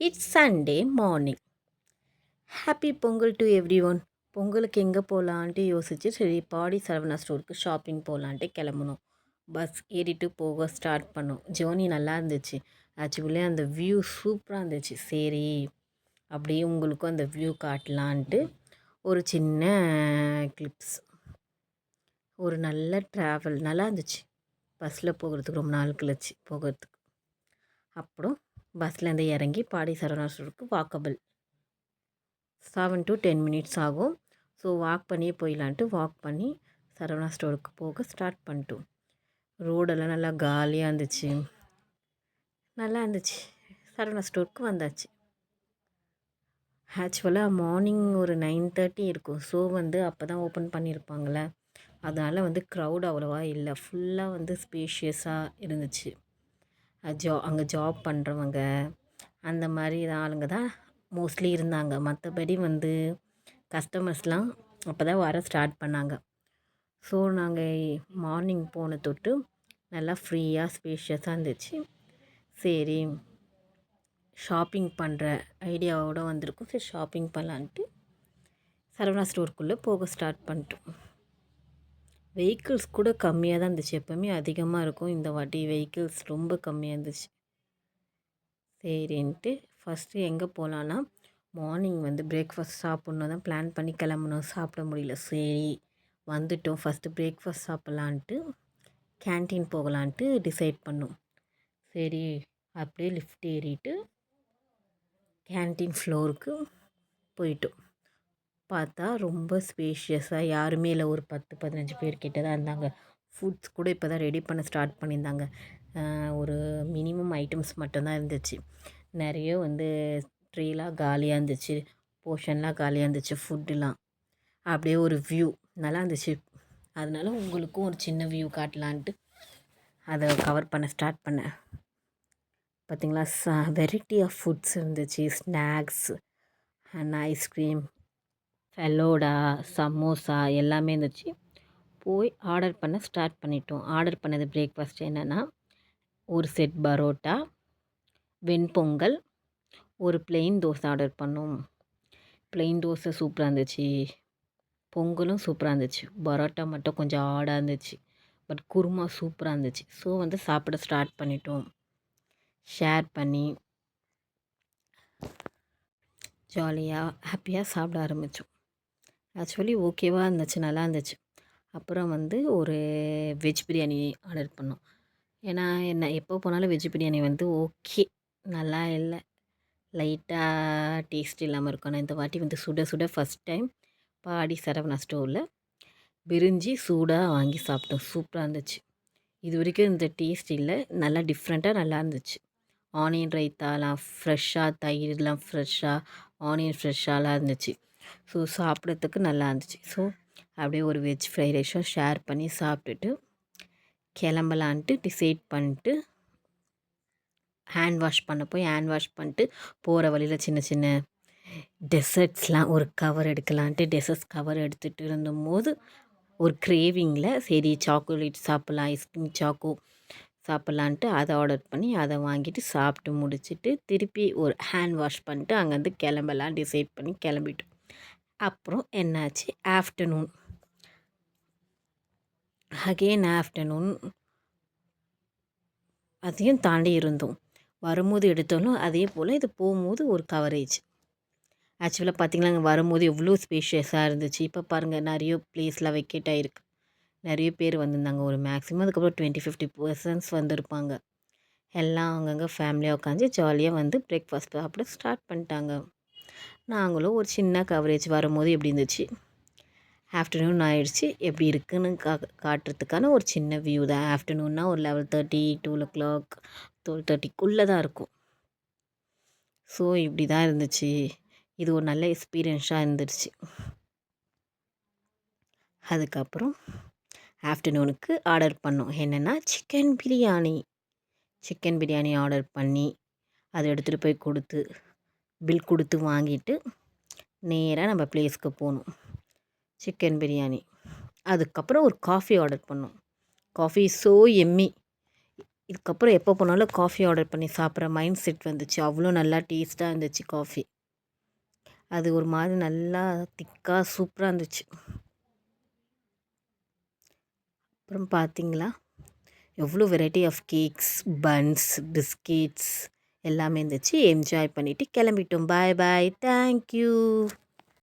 It's Sunday morning. Happy Pongal to every one. பொங்கலுக்கு எங்கே போகலான்ட்டு யோசிச்சு சரி பாடி சரவணா ஸ்டோருக்கு ஷாப்பிங் போகலான்ட்டு கிளம்புனோம். பஸ் ஏறிட்டு போக ஸ்டார்ட் பண்ணோம். ஜேர்னி நல்லா இருந்துச்சு. ஆக்சுவலி அந்த வியூ சூப்பராக இருந்துச்சு. சரி அப்படியே உங்களுக்கும் அந்த வியூ காட்டலான்ட்டு ஒரு சின்ன கிளிப்ஸ். ஒரு நல்ல ட்ராவல் நல்லா இருந்துச்சு. பஸ்ஸில் போகிறதுக்கு ரொம்ப நாள் கழிச்சு போகிறதுக்கு. அப்புறம் பஸ்லேருந்து இறங்கி பாடி சரவணா ஸ்டோருக்கு வாக்கபிள் 7 to 10 மினிட்ஸ் ஆகும். ஸோ வாக் பண்ணியே போயிடலான்ட்டு வாக் பண்ணி சரவணா ஸ்டோருக்கு போக ஸ்டார்ட் பண்ணிட்டோம். ரோடெல்லாம் நல்லா காலியாக இருந்துச்சு. நல்லா இருந்துச்சு. சரவணா ஸ்டோருக்கு வந்தாச்சு. ஆக்சுவலாக மார்னிங் ஒரு 9:30 இருக்கும். ஸோ அப்போ தான் ஓப்பன் பண்ணியிருப்பாங்களே, அதனால் க்ரௌட் அவ்வளோவா இல்லை. ஃபுல்லாக ஸ்பேஷியஸாக இருந்துச்சு. அங்கே ஜாப் பண்ணுறவங்க அந்த மாதிரி ஆளுங்க தான் மோஸ்ட்லி இருந்தாங்க. மற்றபடி கஸ்டமர்ஸ்லாம் அப்போ தான் வர ஸ்டார்ட் பண்ணாங்க. ஸோ நாங்கள் மார்னிங் போன தொட்டு நல்லா ஃப்ரீயாக ஸ்பேஷியஸாக இருந்துச்சு. சரி ஷாப்பிங் பண்ணுற ஐடியாவோடு வந்திருக்கோம். சரி ஷாப்பிங் பண்ணலான்ட்டு சரவணா ஸ்டோருக்குள்ளே போக ஸ்டார்ட் பண்ணிட்டோம். வெஹிக்கிள்ஸ் கூட கம்மியாக தான் இருந்துச்சு. எப்போவுமே அதிகமாக இருக்கும். இந்த வாட்டி வெஹிக்கிள்ஸ் ரொம்ப கம்மியாக இருந்துச்சு. சரின்ட்டு ஃபஸ்ட்டு எங்கே போகலான்னா, மார்னிங் பிரேக்ஃபாஸ்ட் சாப்பிட்ணும் தான் பிளான் பண்ணி கிளம்புனோம். சாப்பிட முடியல. சரி வந்துட்டோம். ஃபஸ்ட்டு பிரேக்ஃபாஸ்ட் சாப்பிட்லான்ட்டு கேன்டீன் போகலான்ட்டு டிசைட் பண்ணோம். சரி அப்படியே லிஃப்ட் ஏறிட்டு கேன்டீன் ஃப்ளோருக்கு போயிட்டோம். பார்த்தா ரொம்ப ஸ்பேஷியஸாக யாருமே இல்லை. ஒரு 10-15 பேர் கிட்ட தான் இருந்தாங்க. ஃபுட்ஸ் கூட இப்போ தான் ரெடி பண்ண ஸ்டார்ட் பண்ணியிருந்தாங்க. ஒரு மினிமம் ஐட்டம்ஸ் மட்டும்தான் இருந்துச்சு. நிறைய ட்ரேலாம் காலியாக இருந்துச்சு. போர்ஷன்லாம் காலியாக இருந்துச்சு. ஃபுட்டுலாம் அப்படியே ஒரு வியூ நல்லா இருந்துச்சு. அதனால உங்களுக்கும் ஒரு சின்ன வியூ காட்டலான்ட்டு அதை கவர் பண்ண ஸ்டார்ட் பண்ணேன். பார்த்திங்களா, வெரைட்டி ஆஃப் ஃபுட்ஸ் இருந்துச்சு. ஸ்நாக்ஸ் அண்ட் ஐஸ்கிரீம், ஃபெலோடா, சமோசா எல்லாமே இருந்துச்சு. போய் ஆர்டர் பண்ண ஸ்டார்ட் பண்ணிட்டோம். ஆர்டர் பண்ணது பிரேக்ஃபாஸ்ட் என்னென்னா, ஒரு செட் பரோட்டா, வெண்பொங்கல், ஒரு ப்ளெயின் தோசை ஆர்டர் பண்ணோம். ப்ளெயின் தோசை சூப்பராக இருந்துச்சு. பொங்கலும் சூப்பராக இருந்துச்சு. பரோட்டா மட்டும் கொஞ்சம் ஆடாக இருந்துச்சு. பட் குருமா சூப்பராக இருந்துச்சு. ஸோ சாப்பிட ஸ்டார்ட் பண்ணிட்டோம். ஷேர் பண்ணி ஜாலியாக ஹாப்பியாக சாப்பிட ஆரம்பித்தோம். ஆக்சுவலி ஓகேவாக இருந்துச்சு. நல்லா இருந்துச்சு. அப்புறம் ஒரு வெஜ் பிரியாணி ஆர்டர் பண்ணோம். ஏன்னா என்ன எப்போ போனாலும் வெஜ் பிரியாணி ஓகே நல்லா இல்லை, லைட்டாக டேஸ்ட் இல்லாமல் இருக்கும். ஆனால் இந்த வாட்டி சுட சுட ஃபஸ்ட் டைம் பாடி சரவணா ஸ்டோரில் பிரிஞ்சி சூடாக வாங்கி சாப்பிட்டோம். சூப்பராக இருந்துச்சு. இது வரைக்கும் இந்த டேஸ்ட் இல்லை. நல்லா டிஃப்ரெண்ட்டாக நல்லா இருந்துச்சு. ஆனியன் ரைத்தாலாம் ஃப்ரெஷ்ஷாக, தயிர்லாம் ஃப்ரெஷ்ஷாக, ஆனியன் ஃப்ரெஷ்ஷாலாம் இருந்துச்சு. ஸோ சாப்பிட்றதுக்கு நல்லா இருந்துச்சு. ஸோ அப்படியே ஒரு வெஜ் ஃப்ரைட் ரைஸும் ஷேர் பண்ணி சாப்பிட்டுட்டு கிளம்பலான்ட்டு டிசைட் பண்ணிட்டு ஹேண்ட் வாஷ் பண்ண போய் ஹேண்ட் வாஷ் பண்ணிட்டு போகிற வழியில் சின்ன சின்ன டெசர்ட்ஸ்லாம் ஒரு கவர் எடுக்கலான்ட்டு டெசர்ட்ஸ் கவர் எடுத்துகிட்டு இருந்தபோது ஒரு க்ரேவிங்கில் சரி சாக்லேட் சாப்பிட்லாம், ஐஸ்கிரீம் சாக்கோ சாப்பிட்லான்ட்டு அதை ஆர்டர் பண்ணி அதை வாங்கிட்டு சாப்பிட்டு முடிச்சுட்டு திருப்பி ஒரு ஹேண்ட் வாஷ் பண்ணிட்டு அங்கேருந்து கிளம்பலாம் டிசைட் பண்ணி கிளம்பிட்டோம். அப்புறம் என்னாச்சு, ஆஃப்டர்நூன் அகெயின் ஆஃப்டர்நூன் அதையும் தாண்டி இருந்தோம். வரும்போது எடுத்தாலும் அதே போல் இது போகும்போது ஒரு கவரேஜ். ஆக்சுவலாக பார்த்திங்கன்னா அங்கே வரும்போது எவ்வளோ ஸ்பேஷியஸாக இருந்துச்சு. இப்போ பாருங்கள் நிறைய ப்ளேஸ்லாம் வெக்கேட் ஆகிருக்கு. நிறைய பேர் வந்திருந்தாங்க. ஒரு மேக்ஸிமம் அதுக்கப்புறம் 20-50 பர்சன்ஸ் வந்திருப்பாங்க. எல்லாம் அங்கங்கே ஃபேமிலியாக உட்காந்து ஜாலியாக பிரேக்ஃபாஸ்ட் சாப்பிட ஸ்டார்ட் பண்ணிட்டாங்க. நாங்களும் ஒரு சின்ன கவரேஜ் வரும்போது எப்படி இருந்துச்சு, ஆஃப்டர்நூன் ஆகிடுச்சு எப்படி இருக்குன்னு காட்டுறதுக்கான ஒரு சின்ன வியூ தான். ஆஃப்டர்நூன்னா ஒரு 11:30, 2 o'clock, 12:30க்குள்ளே தான் இருக்கும். ஸோ இப்படி தான் இருந்துச்சு. இது ஒரு நல்ல எக்ஸ்பீரியன்ஸாக இருந்துருச்சு. அதுக்கப்புறம் ஆஃப்டர்நூனுக்கு ஆர்டர் பண்ணோம். என்னென்னா சிக்கன் பிரியாணி ஆர்டர் பண்ணி அதை எடுத்துகிட்டு போய் கொடுத்து பில் கொடுத்து வாங்கிட்டு நேராக நம்ம ப்ளேஸ்க்கு போகணும். சிக்கன் பிரியாணி. அதுக்கப்புறம் ஒரு காஃபி ஆர்டர் பண்ணோம். Coffee so yummy. இதுக்கப்புறம் எப்போ போனாலும் காஃபி ஆர்டர் பண்ணி சாப்பிட்ற மைண்ட் செட் வந்துச்சு. அவ்வளோ நல்லா டேஸ்ட்டாக இருந்துச்சு காஃபி. அது ஒரு மாதிரி நல்லா திக்காக சூப்பராக இருந்துச்சு. அப்புறம் பார்த்தீங்களா எவ்வளோ variety of cakes, buns, biscuits எல்லாமே இருந்துச்சு. என்ஜாய் பண்ணிவிட்டு கிளம்பிட்டோம். Bye bye. தேங்க்யூ.